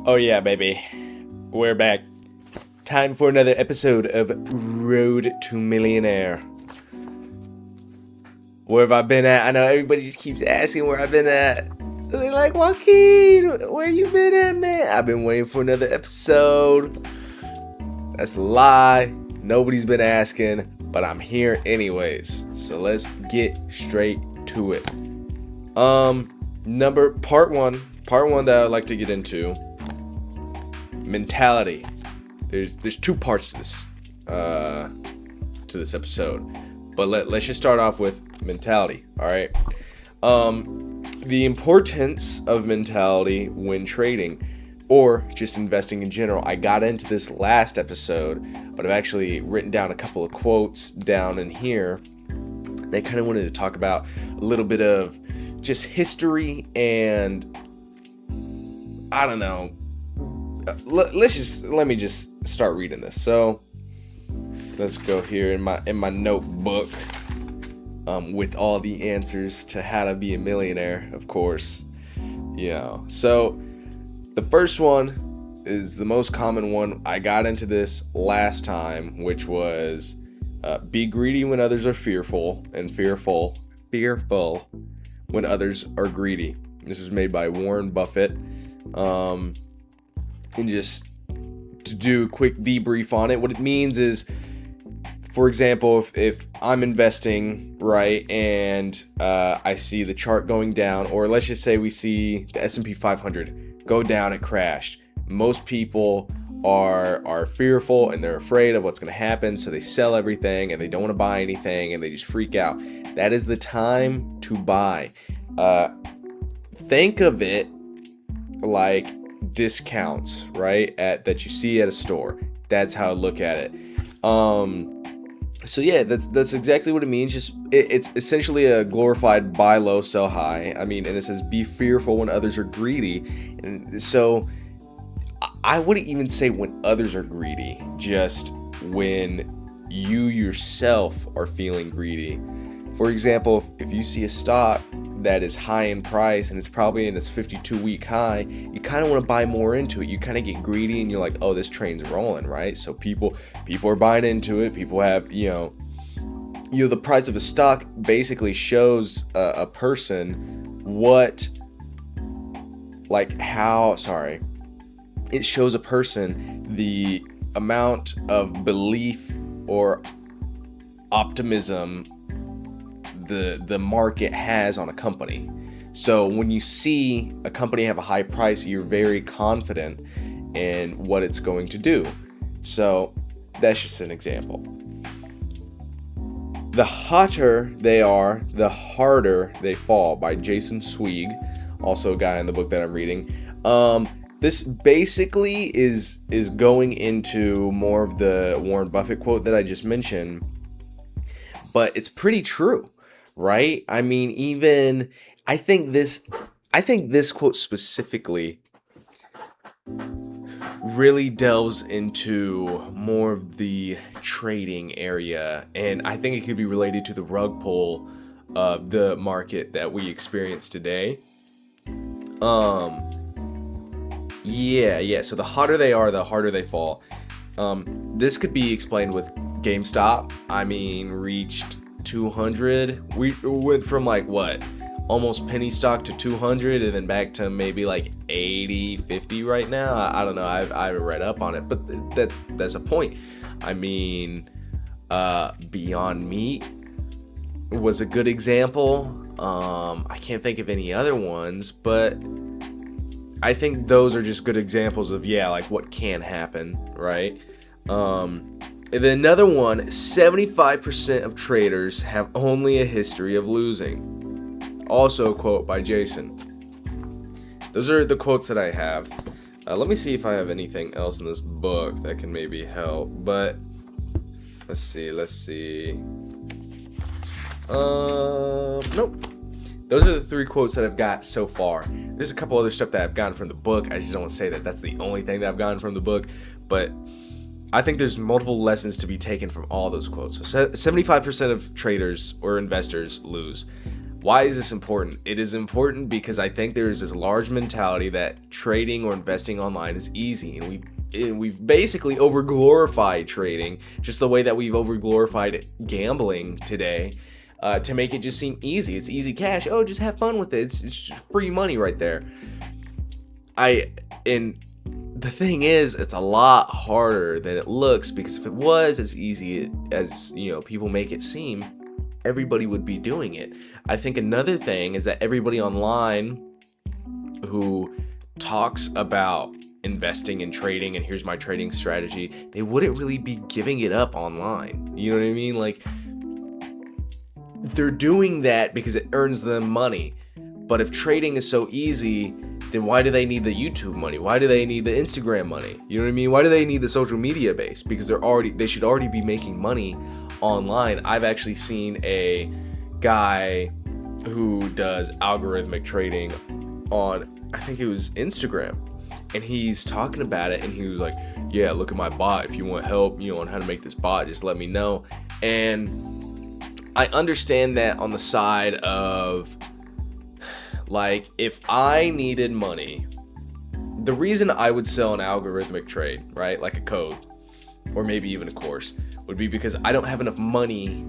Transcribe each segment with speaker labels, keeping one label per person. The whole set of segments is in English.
Speaker 1: Oh yeah, baby. We're back. Time for another episode of Road to Millionaire. Where have I been at? I know everybody just keeps asking where I've been at. They're like, Joaquin, where you been at, man? I've been waiting for another episode. That's a lie. Nobody's been asking, but I'm here anyways. So let's get straight to it. Part one that I'd like to get into. Mentality. There's two parts to this episode, but let's just start off with mentality. All right. The importance of mentality when trading or just investing in general. I got into this last episode, but I've actually written down a couple of quotes down in here. I kind of wanted to talk about a little bit of just history and I don't know. Let me just start reading this. So let's go here in my notebook with all the answers to how to be a millionaire, of course. So the first one is the most common one. I got into this last time, which was be greedy when others are fearful, and fearful when others are greedy. This was made by Warren Buffett. And just to do a quick debrief on it, what it means is, for example, if I'm investing, right, and I see the chart going down, or let's just say we see the S&P 500 go down, it crashed. Most people are fearful and they're afraid of what's going to happen, so they sell everything and they don't want to buy anything and they just freak out. That is the time to buy. Think of it like discounts, right, that you see at a store. That's how I look at it. So yeah, that's exactly what it means. Just it's essentially a glorified buy low, sell high. I mean, and it says be fearful when others are greedy. And so I wouldn't even say when others are greedy, just when you yourself are feeling greedy. For example, if you see a stock that is high in price and it's probably in its 52-week high, you kind of want to buy more into it. You kind of get greedy and you're like, oh, this train's rolling, right? So people are buying into it. People have, the price of a stock basically shows a person it shows a person the amount of belief or optimism the market has on a company. So when you see a company have a high price, you're very confident in what it's going to do. So that's just an example. The hotter they are, the harder they fall, by Jason Zweig, also a guy in the book that I'm reading. This basically is going into more of the Warren Buffett quote that I just mentioned, but it's pretty true. Right? I mean, I think this quote specifically really delves into more of the trading area, and I think it could be related to the rug pull of the market that we experience today. So the hotter they are, the harder they fall. This could be explained with GameStop. I mean, reached 200. We went from almost penny stock to 200 and then back to maybe 80, 50 right now. I don't know. I haven't read up on it, but that's a point. I mean, Beyond Meat was a good example. I can't think of any other ones, but I think those are just good examples of what can happen, right? And then another one, 75% of traders have only a history of losing. Also a quote by Jason. Those are the quotes that I have. Let me see if I have anything else in this book that can maybe help. But let's see. Nope. Those are the three quotes that I've got so far. There's a couple other stuff that I've gotten from the book. I just don't want to say that that's the only thing that I've gotten from the book. But I think there's multiple lessons to be taken from all those quotes. So 75% of traders or investors lose. Why is this important? It is important because I think there is this large mentality that trading or investing online is easy, and we've basically overglorified trading, just the way that we've overglorified gambling today, to make it just seem easy. It's easy cash. Oh, just have fun with it. It's just free money right there. And the thing is, it's a lot harder than it looks, because if it was as easy as, people make it seem, everybody would be doing it. I think another thing is that everybody online who talks about investing and trading and here's my trading strategy, they wouldn't really be giving it up online. You know what I mean? Like, they're doing that because it earns them money. But if trading is so easy, then why do they need the YouTube money? Why do they need the Instagram money? You know what I mean? Why do they need the social media base? Because they should already be making money online. I've actually seen a guy who does algorithmic trading on, I think it was Instagram, and he's talking about it, and he was like, yeah, look at my bot. If you want help, on how to make this bot, just let me know. And I understand that on the side of, like, if I needed money, the reason I would sell an algorithmic trade, right, like a code or maybe even a course, would be because I don't have enough money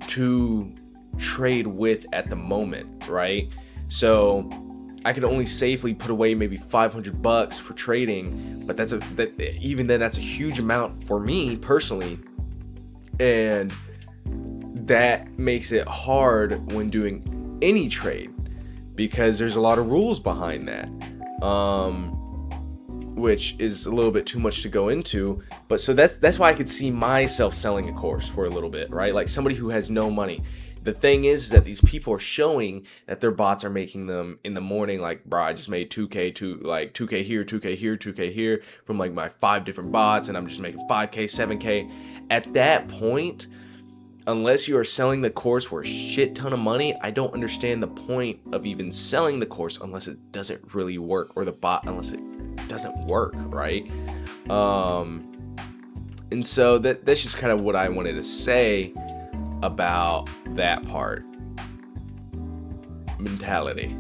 Speaker 1: to trade with at the moment, right? So I could only safely put away maybe $500 for trading, but even then that's a huge amount for me personally, and that makes it hard when doing any trade, because there's a lot of rules behind that, which is a little bit too much to go into. But so that's why I could see myself selling a course for a little bit, right? Like somebody who has no money. The thing is that these people are showing that their bots are making them in the morning, like, bro, I just made 2K, 2K here, 2K here, 2K here from like my 5 different bots, and I'm just making 5K, 7K. At that point, unless you are selling the course for a shit ton of money, I don't understand the point of even selling the course unless it doesn't really work, or the bot unless it doesn't work, right? And so that's just kind of what I wanted to say about that part. Mentality.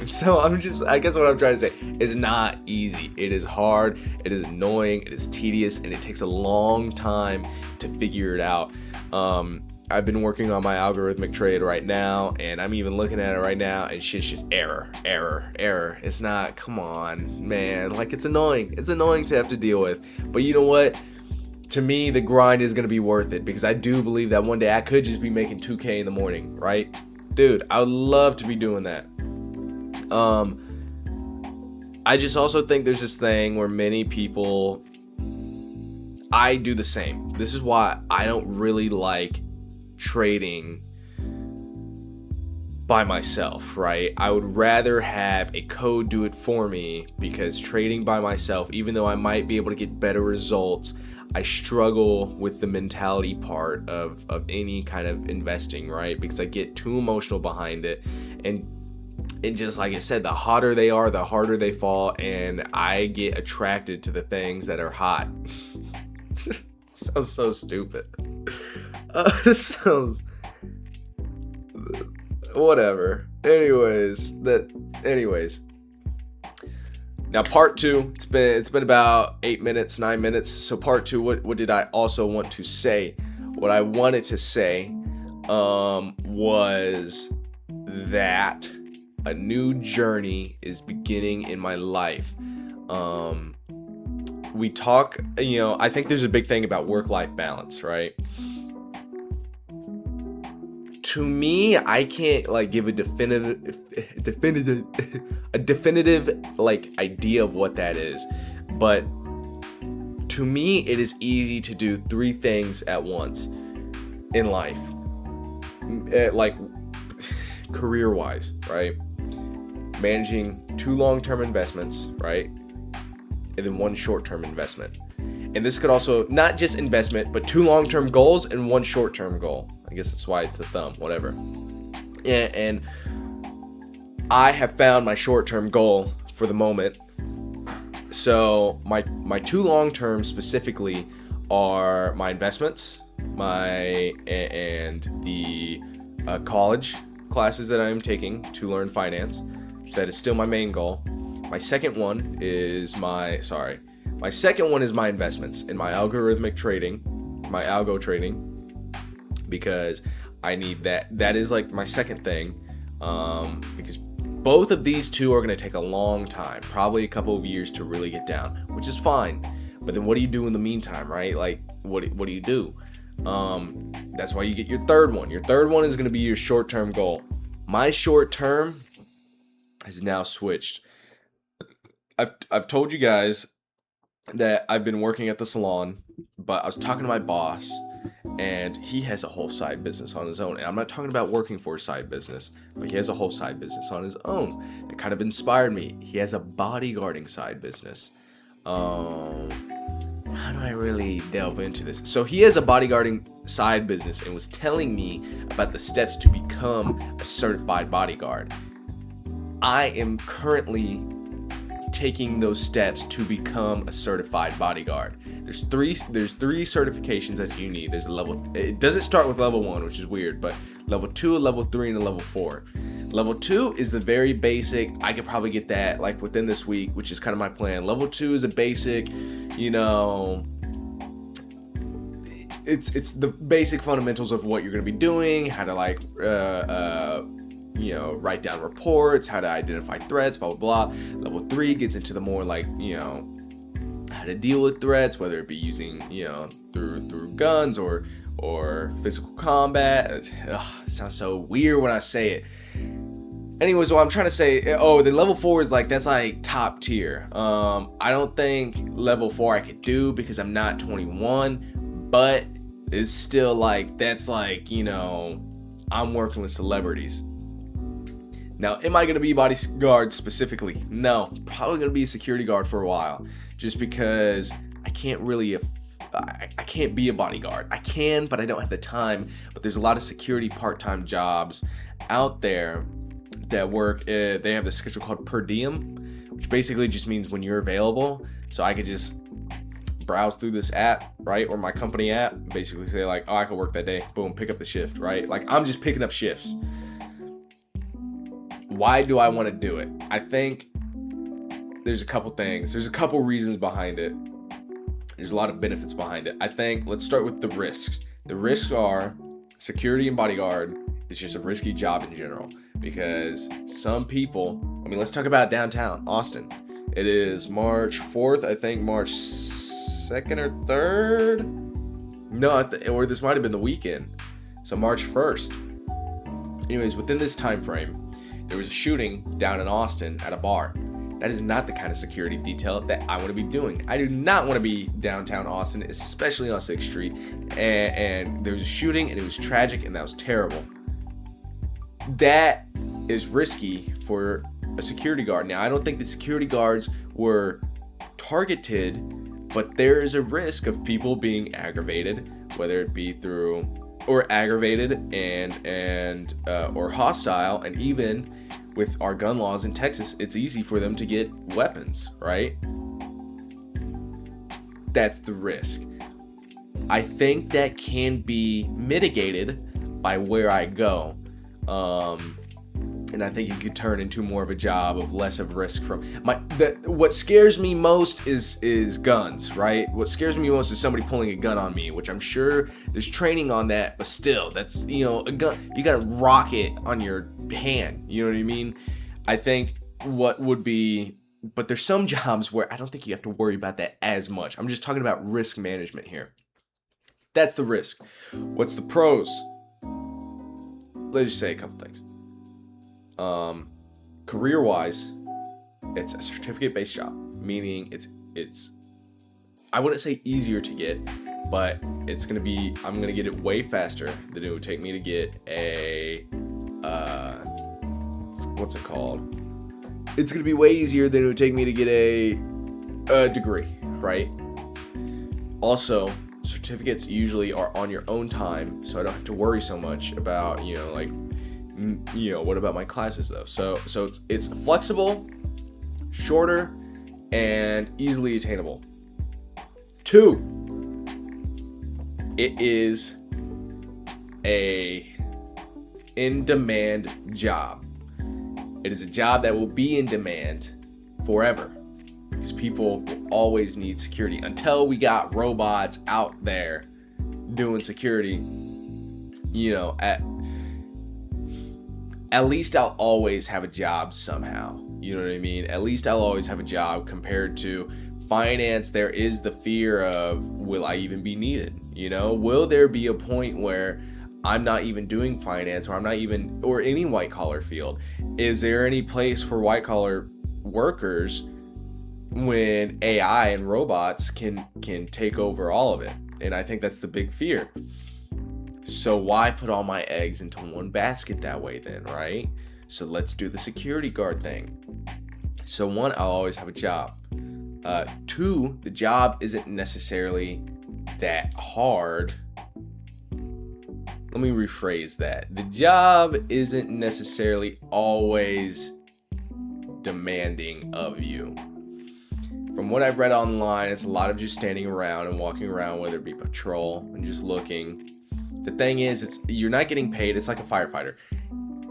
Speaker 1: So I guess what I'm trying to say is not easy. It is hard, it is annoying, it is tedious, and it takes a long time to figure it out. I've been working on my algorithmic trade right now, and I'm even looking at it right now, and shit's just error. It's not, come on, man. Like, it's annoying. It's annoying to have to deal with. But you know what? To me, the grind is going to be worth it, because I do believe that one day I could just be making 2K in the morning, right? Dude, I would love to be doing that. I just also think there's this thing where many people, I do the same. This is why I don't really like trading by myself, right? I would rather have a code do it for me, because trading by myself, even though I might be able to get better results, I struggle with the mentality part of any kind of investing, right? Because I get too emotional behind it, and just like I said, the hotter they are, the harder they fall, and I get attracted to the things that are hot. Sounds so stupid. Sounds whatever. Anyways. Now part 2, it's been about 8 minutes, 9 minutes. So part 2, what did I also want to say? What I wanted to say was that a new journey is beginning in my life. We talk, I think there's a big thing about work-life balance, right? To me, I can't like give a definitive like idea of what that is, but to me, it is easy to do 3 things at once in life, like career-wise, right? Managing 2 long-term investments, right? And then 1 short-term investment. And this could also, not just investment, but 2 long-term goals and 1 short-term goal. I guess that's why it's the thumb, whatever. And I have found my short-term goal for the moment. So my 2 long-term specifically are my investments, and the college classes that I am taking to learn finance. That is still my main goal. My second one is my investments in my algorithmic trading, my algo trading, because I need that. That is like my second thing, because both of these two are going to take a long time, probably a couple of years to really get down, which is fine. But then what do you do in the meantime, right? Like, what do you do? That's why you get your third one. Your third one is going to be your short-term goal. My short-term has now switched. I've told you guys that I've been working at the salon, but I was talking to my boss, and he has a whole side business on his own. And I'm not talking about working for a side business, but he has a whole side business on his own that kind of inspired me. He has a bodyguarding side business. How do I really delve into this? So he has a bodyguarding side business and was telling me about the steps to become a certified bodyguard. I am currently taking those steps to become a certified bodyguard. There's three certifications that you need. There's a level, it doesn't start with level 1, which is weird, but level 2, level 3, and a level 4. Level 2 is the very basic. I could probably get that like within this week, which is kind of my plan. Level 2 is a basic, it's the basic fundamentals of what you're going to be doing, how to like write down reports, how to identify threats, blah blah blah. Level 3 gets into the more like how to deal with threats, whether it be using through guns or physical combat. It sounds so weird when I say it. Anyways, what I'm trying to say, then level 4 is like, that's like top tier. I don't think level 4 I could do because I'm not 21, but it's still like, that's like, I'm working with celebrities. Now, am I going to be bodyguard specifically? No, probably going to be a security guard for a while, just because I can't really, I can't be a bodyguard. I can, but I don't have the time. But there's a lot of security part-time jobs out there that work. They have this schedule called per diem, which basically just means when you're available. So I could just browse through this app, right, or my company app, basically say like, oh, I could work that day. Boom, pick up the shift, right? Like, I'm just picking up shifts. Why do I want to do it? I think there's a couple things. There's a couple reasons behind it. There's a lot of benefits behind it. I think, let's start with the risks. The risks are security and bodyguard is just a risky job in general, because some people, let's talk about downtown Austin. It is March 4th, I think March 2nd or 3rd. No, or this might have been the weekend. So March 1st. Anyways, within this time frame, there was a shooting down in Austin at a bar. That is not the kind of security detail that I want to be doing. I do not want to be downtown Austin, especially on 6th Street. And there was a shooting, and it was tragic, and that was terrible. That is risky for a security guard. Now, I don't think the security guards were targeted, but there is a risk of people being aggravated, whether it be through or aggravated and or hostile. And even with our gun laws in Texas, it's easy for them to get weapons, right? That's the risk. I think that can be mitigated by where I go. And I think it could turn into more of a job of less of risk from what scares me most is guns, right? What scares me most is somebody pulling a gun on me, which I'm sure there's training on that, but still, that's, a gun, you got a rocket on your hand, you know what I mean? I think what would be, but there's some jobs where I don't think you have to worry about that as much. I'm just talking about risk management here. That's the risk. What's the pros? Let's just say a couple things. Career-wise, it's a certificate-based job, meaning it's I wouldn't say easier to get, but I'm gonna get it way faster than it would take me to get a what's it called? It's gonna be way easier than it would take me to get a degree, right? Also, certificates usually are on your own time, so I don't have to worry so much about what about my classes though? So it's flexible, shorter, and easily attainable. 2, it is in-demand job. It is a job that will be in demand forever because people will always need security until we got robots out there doing security. You know, at least I'll always have a job somehow. You know what I mean? At least I'll always have a job. Compared to finance, there is the fear of, will I even be needed? You know, will there be a point where I'm not even doing finance, or I'm not even, or any white collar field? Is there any place for white collar workers when AI and robots can take over all of it? And I think that's the big fear. So why put all my eggs into one basket that way then, right? So let's do the security guard thing. So one, I'll always have a job. Two, the job isn't necessarily that hard. Let me rephrase that. The job isn't necessarily always demanding of you. From what I've read online, it's a lot of just standing around and walking around, whether it be patrol and just looking. The thing is, you're not getting paid. It's like a firefighter.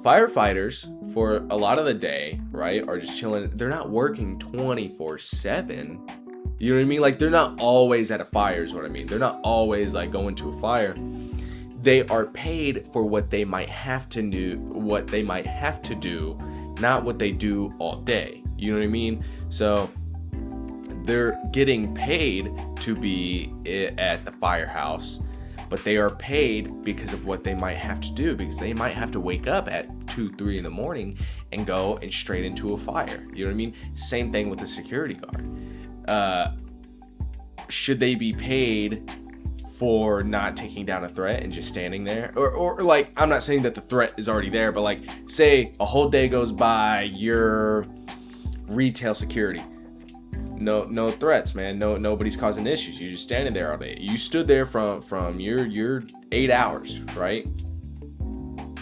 Speaker 1: Firefighters, for a lot of the day, right, are just chilling. They're not working 24/7. You know what I mean? Like, they're not always at a fire is what I mean. They're not always like going to a fire. They are paid for what they might have to do, not what they do all day. You know what I mean? So they're getting paid to be at the firehouse, but they are paid because of what they might have to do, because they might have to wake up at 2-3 in the morning and go and straight into a fire. You know what I mean? Same thing with a security guard. Should they be paid for not taking down a threat and just standing there? Or like, I'm not saying that the threat is already there, but like, say a whole day goes by, you're retail security. No threats, man. Nobody's causing issues. You're just standing there all day. You stood there from your 8 hours, right?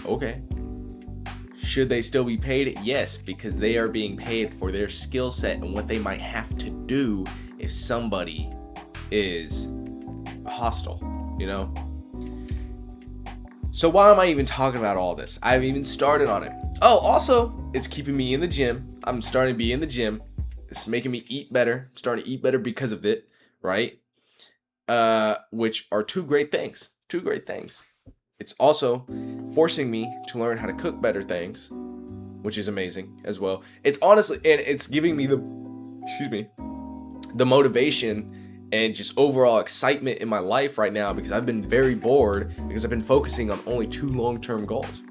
Speaker 1: Okay. Should they still be paid? Yes, because they are being paid for their skill set and what they might have to do if somebody is hostile, you know? So why am I even talking about all this? I haven't even started on it. Oh, also, it's keeping me in the gym. I'm starting to be in the gym. It's making me eat better. I'm starting to eat better because of it, right? Which are two great things. It's also forcing me to learn how to cook better things, which is amazing as well. It's honestly, and it's giving me the motivation and just overall excitement in my life right now, because I've been very bored because I've been focusing on only 2 long-term goals,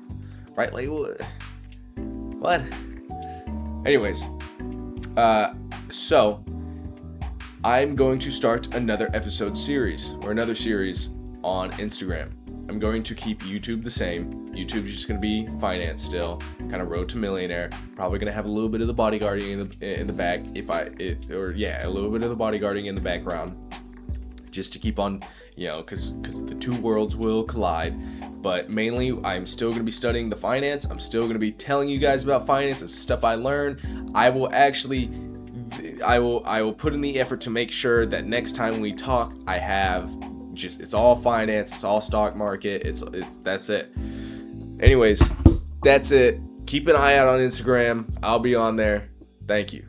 Speaker 1: right? Like, what? Anyways, so I'm going to start another series on Instagram. I'm going to keep YouTube the same. YouTube's just going to be finance still, kind of road to millionaire. Probably going to have a little bit of the bodyguarding in the back, a little bit of the bodyguarding in the background, just to keep on, you know, because the two worlds will collide. But mainly, I'm still going to be studying the finance. I'm still going to be telling you guys about finance and stuff I learned. I will put in the effort to make sure that next time we talk, I have it's all finance, it's all stock market, that's it. Anyways, that's it. Keep an eye out on Instagram. I'll be on there. Thank you.